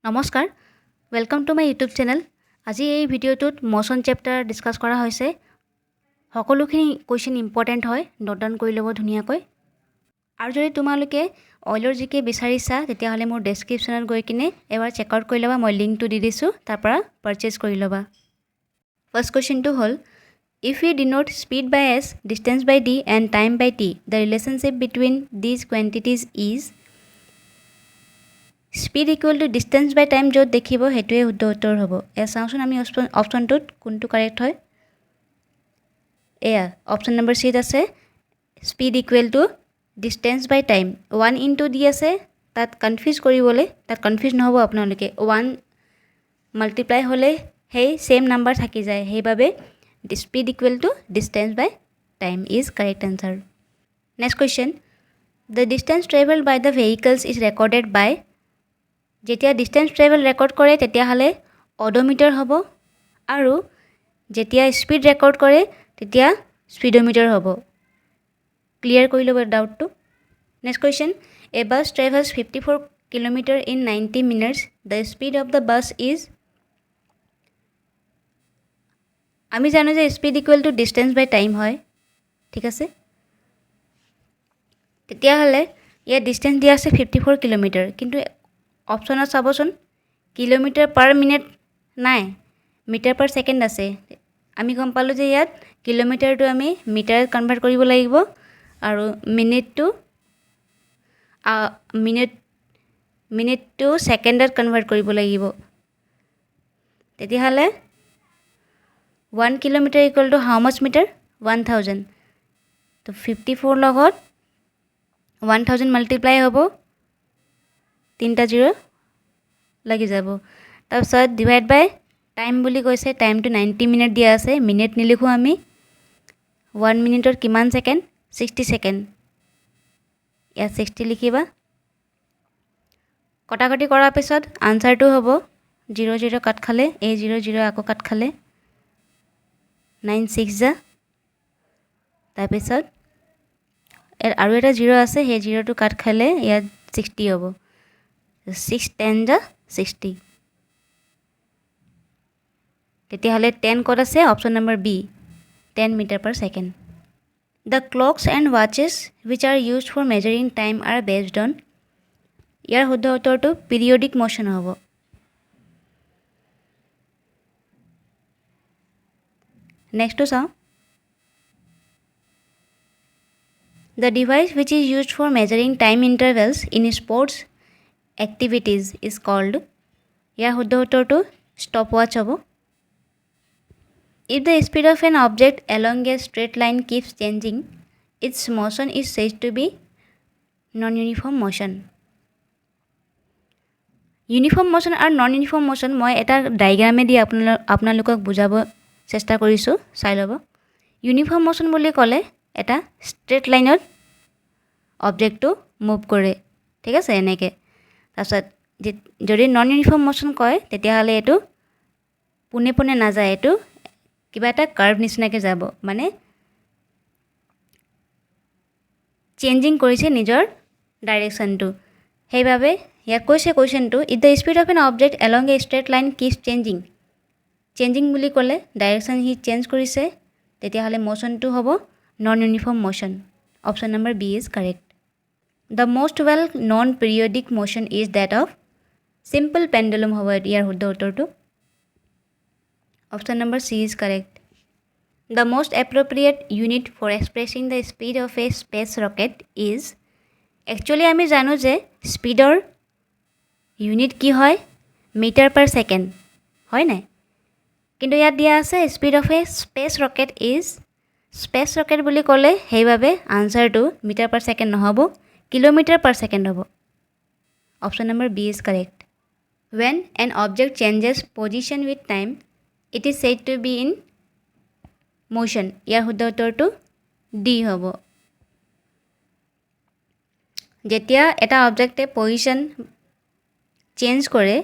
নমস্কাৰ welcome to my YouTube channel. আজি এই ভিডিঅ'টোত মোশন চেপ্টাৰ ডিসকাস কৰা হৈছে। সকলোখিনি কোৱেশ্চন ইম্পৰ্টেণ্ট হয়, নোট ডাউন কৰি ল'ব ধুনীয়াকৈ। আৰু যদি তোমালোকে অইলৰ জিকে বিচাৰিছা তেতিয়াহ'লে মোৰ ডেছক্ৰিপশ্যনত গৈ কিনে এবাৰ চেক আউট কৰি ল'বা। মই লিংকটো দি দিছোঁ, তাৰ পৰা পাৰচেজ কৰি ল'বা। ফাৰ্ষ্ট কুৱেশ্চনটো হ'ল, if you denote speed by S, distance by D and time by T, the relationship between these quantities is. Speed equal to distance by time য'ত দেখিব সেইটোৱে শুদ্ধ উত্তৰ হ'ব। এয়া চাওঁচোন আমি অপশ্যনটোত কোনটো কাৰেক্ট হয়। এয়া অপশ্যন নম্বৰ চিত আছে speed equal to distance by time. 1 into the আছে, তাত কনফিউজ কৰিবলৈ, তাত কনফিউজ নহ'ব আপোনালোকে। 1 মাল্টিপ্লাই হ'লে সেই ছেইম নাম্বাৰ থাকি যায়, সেইবাবে speed equal to distance by time is correct answer. Next question, the distance travel by the vehicles is recorded by. যেতিয়া ডিষ্টেঞ্চ ট্ৰেভেল ৰেকৰ্ড কৰে তেতিয়াহ'লে অডোমিটাৰ হ'ব, আৰু যেতিয়া স্পীড ৰেকৰ্ড কৰে তেতিয়া স্পীডোমিটাৰ হ'ব। ক্লিয়াৰ কৰি ল'ব ডাউটটো। Next question, a bus travels 54 kilometre in 90 minutes, the speed of the bus is. আমি জানো যে speed equal to distance by time হয়, ঠিক আছে। তেতিয়াহ'লে ইয়াত ডিষ্টেঞ্চ দিয়া আছে 54 কিলোমিটাৰ, কিন্তু অপশ্যনত চাবচোন কিলোমিটাৰ পাৰ মিনিট নাই, মিটাৰ পাৰ ছেকেণ্ড আছে। আমি গম পালোঁ যে ইয়াত কিলোমিটাৰটো আমি মিটাৰত কনভাৰ্ট কৰিব লাগিব, আৰু মিনিটটো ছেকেণ্ডত কনভাৰ্ট কৰিব লাগিব। তেতিয়াহ'লে 1 kilometre equal to how much metre? 1000। তো 54 লগত 1000 মাল্টিপ্লাই হ'ব, 3টা 0 লাগি যাব। তাৰপিছত ডিভাইড বাই টাইম বুলি কৈছে, টাইমটো 90 মিনিট দিয়া আছে, মিনিট নিলিখোঁ আমি। 1 মিনিটত কিমান ছেকেণ্ড? 60 ছেকেণ্ড। ইয়াত 60 লিখিবা। কটাকটি কৰাৰ পিছত আনচাৰটো হ'ব 0 0 কাট খালে, এই 0 0 আকৌ কাট খালে, 9 6 যা। তাৰপিছত আৰু এটা 0 আছে, সেই 0টো কাট খালে ইয়াত 60 হ'ব। 6 10 যা 60। তেতিয়াহ'লে 10 ক'ত আছে? Option number B, 10 metre per second. The clocks and watches which are used for measuring time are based on. ইয়াৰ শুদ্ধ উত্তৰটো পিৰিয়ডিক মোশ্যন হ'ব। নেক্সটটো চাওঁ, the device which is used for measuring time intervals in sports activities is called. ইয়াৰ শুদ্ধ উত্তৰটো stop watch হ'ব। If the speed of an object along a straight line keeps changing, its motion is said to B non uniform motion. Uniform motion আৰু non uniform motion মই এটা ডায়েগ্ৰামেদি আপোনালোকক বুজাব চেষ্টা কৰিছোঁ, চাই ল'ব। ইউনিফৰ্ম মোশ্যন বুলি ক'লে এটা ষ্ট্ৰেইট লাইনত অবজেক্টটো মুভ কৰে, ঠিক আছে, এনেকৈ। তাৰপিছত যদি নন ইউনিফৰ্ম মোশ্যন কয় তেতিয়াহ'লে এইটো পোনে পোনে নাযায়, এইটো কিবা এটা কাৰ্ভ নিচিনাকৈ যাব, মানে চেঞ্জিং কৰিছে নিজৰ ডাইৰেকশ্যনটো। সেইবাবে ইয়াত কৈছে কুৱেশ্যনটো, if the speed of an object along a straight line keeps changing. Changing বুলি ক'লে ডাইৰেকশ্যন সি চেঞ্জ কৰিছে, তেতিয়াহ'লে মোশ্যনটো হ'ব non uniform motion. Option number B is correct. The most well non periodic motion is that of. Simple pendulum হ'ব ইয়াৰ শুদ্ধ উত্তৰটো। Option number C is correct. The most appropriate unit for expressing the speed of a space rocket is. Actually আমি জানো যে স্পীডৰ unit কি হয়? Metre per second, হয় নাই? কিন্তু ইয়াত দিয়া আছে speed of a space rocket is. Space rocket বুলি ক'লে সেইবাবে আনচাৰটো মিটাৰ পাৰ ছেকেণ্ড নহ'ব, কিলোমিটাৰ পাৰ ছেকেণ্ড হ'ব। Option number B is correct. When an object changes position with time, it is said to be in motion. ইয়াৰ শুদ্ধ উত্তৰটো D হ'ব। যেতিয়া এটা অবজেক্টে পজিশ্যন চেঞ্জ কৰে,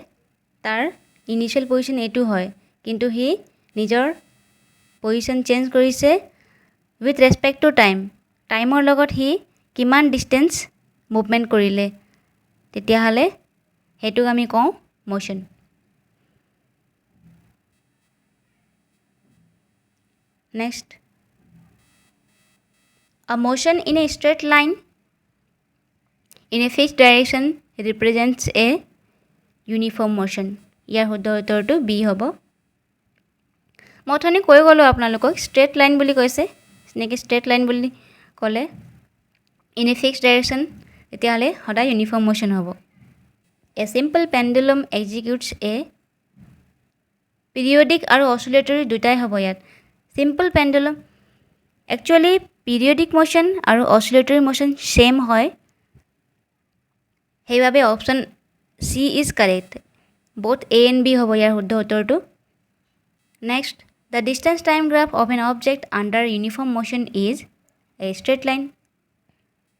তাৰ ইনিচিয়েল পজিশ্যন এইটো হয়, কিন্তু সি নিজৰ পজিশ্যন চেঞ্জ কৰিছে উইথ ৰেচপেক্ট টু টাইম। টাইমৰ লগত সি কিমান ডিষ্টেঞ্চ মুভমেণ্ট কৰিলে, তেতিয়াহ'লে সেইটোক আমি কওঁ motion. Next, a motion in a straight line in a fixed direction represents a uniform motion. ইয়াৰ শুদ্ধ উত্তৰটো বি হ'ব। মই অথনি কৈ গ'লোঁ আপোনালোকক ষ্ট্ৰেট লাইন বুলি কৈছে, নেকি ষ্ট্ৰেট লাইন বুলি ক'লে ইন এ ফিক্সড ডাইৰেকশ্যন, তেতিয়াহ'লে সদায় ইউনিফৰ্ম মোশ্যন হ'ব। A simple pendulum executes a periodic আৰু অচিলেটৰী দুটাই হ'ব ইয়াত। Simple pendulum actually periodic motion আৰু অচিলেটৰী মোশ্যন ছেম হয়, সেইবাবে option C is correct. both A and B হ'ব ইয়াৰ শুদ্ধ উত্তৰটো। Next, the distance time graph of an object under uniform motion is a straight line.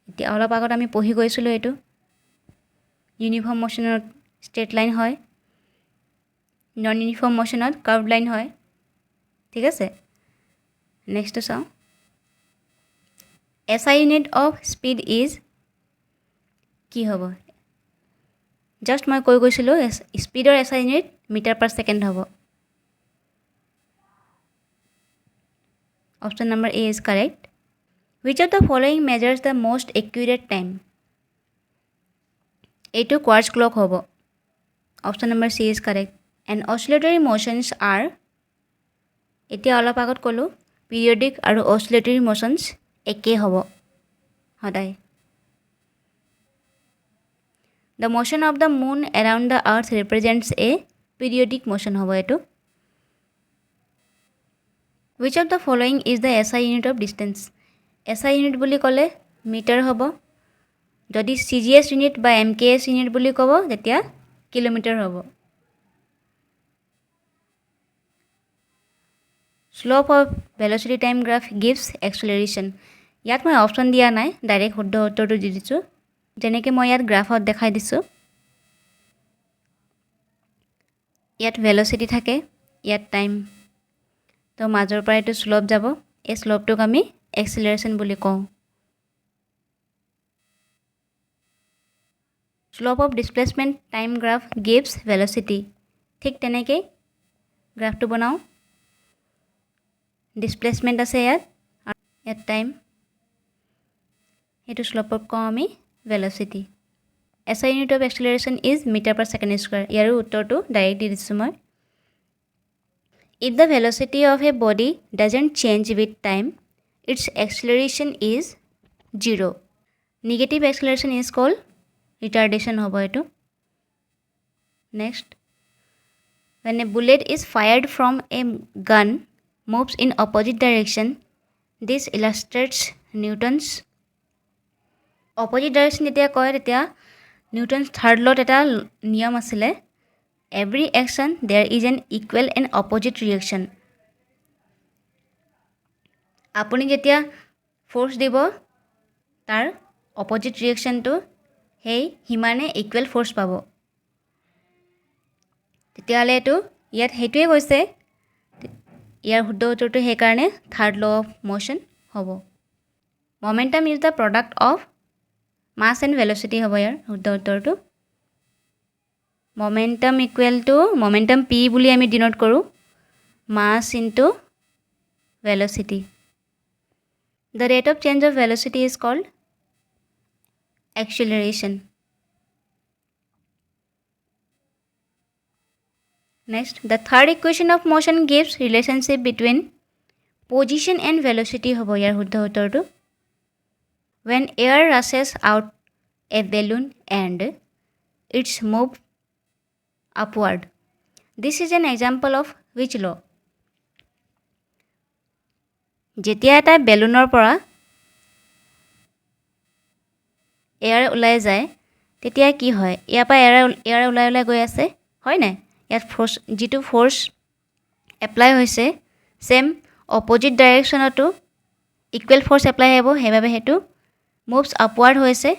এতিয়া অলপ আগত আমি পঢ়ি গৈছিলোঁ এইটো, ইউনিফৰ্ম মোশ্যনত ষ্ট্ৰেট লাইন হয়, নন ইউনিফৰ্ম মোশ্যনত কাৰ্ভ লাইন হয়। ঠিক আছে, নেক্সটটো চাওঁ। SI unit of speed is কি হ'ব? জাষ্ট মই কৈ গৈছিলোঁ স্পীডৰ SI unit metre per second হ'ব। Option number A is correct. Which of the following measures the most accurate time? এইটো কোৱাৰ্টজ ক্লক হ'ব। Option number C is correct. And oscillatory motions are, এতিয়া অলপ আগত ক'লোঁ পিৰিয়ডিক আৰু অচিলেটৰী মোশ্যনছ একেই হ'ব সদায়। The motion of the moon around the earth represents a periodic motion হ'ব এইটো। Which of the following is the SI unit of distance? SI unit বুলি ক'লে মিটাৰ হ'ব, যদি CGS unit বা MKS unit বুলি ক'ব তেতিয়া কিলোমিটাৰ হ'ব। Slope of velocity time graph gives acceleration. ইয়াত মই অপশ্যন দিয়া নাই, ডাইৰেক্ট শুদ্ধ উত্তৰটো দি দিছোঁ, যেনেকৈ মই ইয়াত গ্ৰাফত দেখাই দিছোঁ। ইয়াত ভেলচিটি থাকে, ইয়াত টাইম, তো মাজৰ পৰা এইটো শ্লপ যাব, এই শ্লপটোক আমি এক্সিলাৰেশ্যন বুলি কওঁ। Slope of displacement time graph gives velocity. ঠিক তেনেকৈ গ্ৰাফটো বনাওঁ, ডিছপ্লেচমেণ্ট আছে ইয়াত, ইয়াত টাইম, সেইটো শ্লপক কওঁ আমি velocity. SI unit of acceleration is meter per second square. ইয়াৰো উত্তৰটো ডাইৰেক্ট দি দিছোঁ মই। If the velocity of a body doesn't change with time, its acceleration is 0. Negative acceleration is called retardation হ'ব এইটো। Next, when a bullet is fired from a gun moves in opposite direction, this illustrates Newton's opposite direction যেতিয়া কয় তেতিয়া Newton's third লত এটা নিয়ম আছিলে, every action there is an equal and opposite reaction. আপুনি যেতিয়া ফ'ৰ্চ দিব তাৰ অপজিট ৰিয়েকশ্যনটো সেই সিমানে ইকুৱেল ফ'ৰ্চ পাব। তেতিয়াহ'লে এইটো ইয়াত সেইটোৱে কৈছে, ইয়াৰ শুদ্ধ উত্তৰটো সেইকাৰণে থাৰ্ড ল অফ মোশ্যন হ'ব। Momentum is the product of mass and velocity হ'ব ইয়াৰ শুদ্ধ উত্তৰটো। Momentum equal to momentum P বুলি আমি ডিনোট কৰোঁ, mass into velocity. The rate of change of velocity is called acceleration. Next, the third equation of motion gives relationship between position and velocity হ'ব ইয়াৰ শুদ্ধ উত্তৰটো। When air rushes out a balloon and its move upward, this is an example of which law? যেতিয়া এটা বেলুনৰ পৰা air ওলাই যায় তেতিয়া কি হয়? ইয়াৰ পৰা এয়াৰ ওলাই ওলাই গৈ আছে, হয় নাই? ইয়াত ফ'ৰ্চ, যিটো ফ'ৰ্চ এপ্লাই হৈছে ছেম অপজিট ডাইৰেকশ্যনতো ইকুৱেল ফ'ৰ্চ এপ্লাই হ'ব, সেইবাবে সেইটো মুভছ আপৱাৰ্ড হৈছে।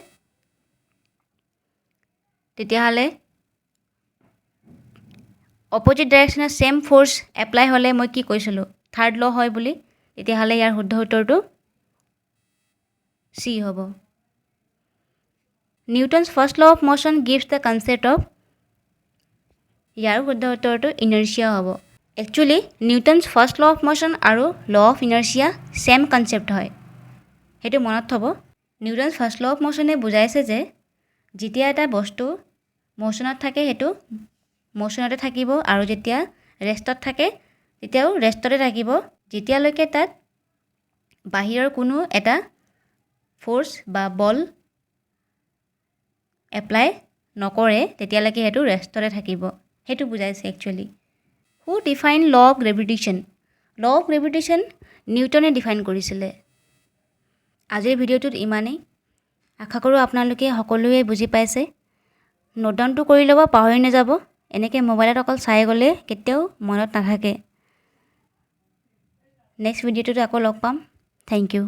তেতিয়াহ'লে অপজিট ডাইৰেকশ্যনত ছেম ফ'ৰ্চ এপ্লাই হ'লে মই কি কৈছিলোঁ থাৰ্ড ল হয় বুলি, তেতিয়াহ'লে ইয়াৰ শুদ্ধ উত্তৰটো চি হ'ব। Newton's first law of motion gives the concept of ইয়াৰ শুদ্ধ উত্তৰটো ইনাৰ্চিয়া হ'ব। Actually Newton's first law of motion আৰু law of inertia same concept হয়, সেইটো মনত থ'ব। নিউটনছ ফাৰ্ষ্ট ল অফ মোশ্যনে বুজাইছে যে যেতিয়া এটা বস্তু মোশ্যনত থাকে সেইটো মোশ্যনতে থাকিব, আৰু যেতিয়া ৰেষ্টত থাকে তেতিয়াও ৰেষ্টতে থাকিব, যেতিয়ালৈকে তাত বাহিৰৰ কোনো এটা ফ'ৰ্চ বা বল এপ্লাই নকৰে তেতিয়ালৈকে সেইটো ৰেষ্টতে থাকিব, সেইটো বুজাইছে actually. Who define law of gravitation? Law of gravitation নিউটনে ডিফাইন কৰিছিলে। আজিৰ ভিডিঅ'টোত ইমানেই। আশা কৰোঁ আপোনালোকে সকলোৱে বুজি পাইছে। নোট ডাউনটো কৰি ল'ব, পাহৰি নাযাব। এনেকৈ মোবাইলত অকল চাই গ'লে কেতিয়াও মনত নাথাকে। নেক্সট ভিডিঅ'টোত আকৌ লগ পাম। Thank U.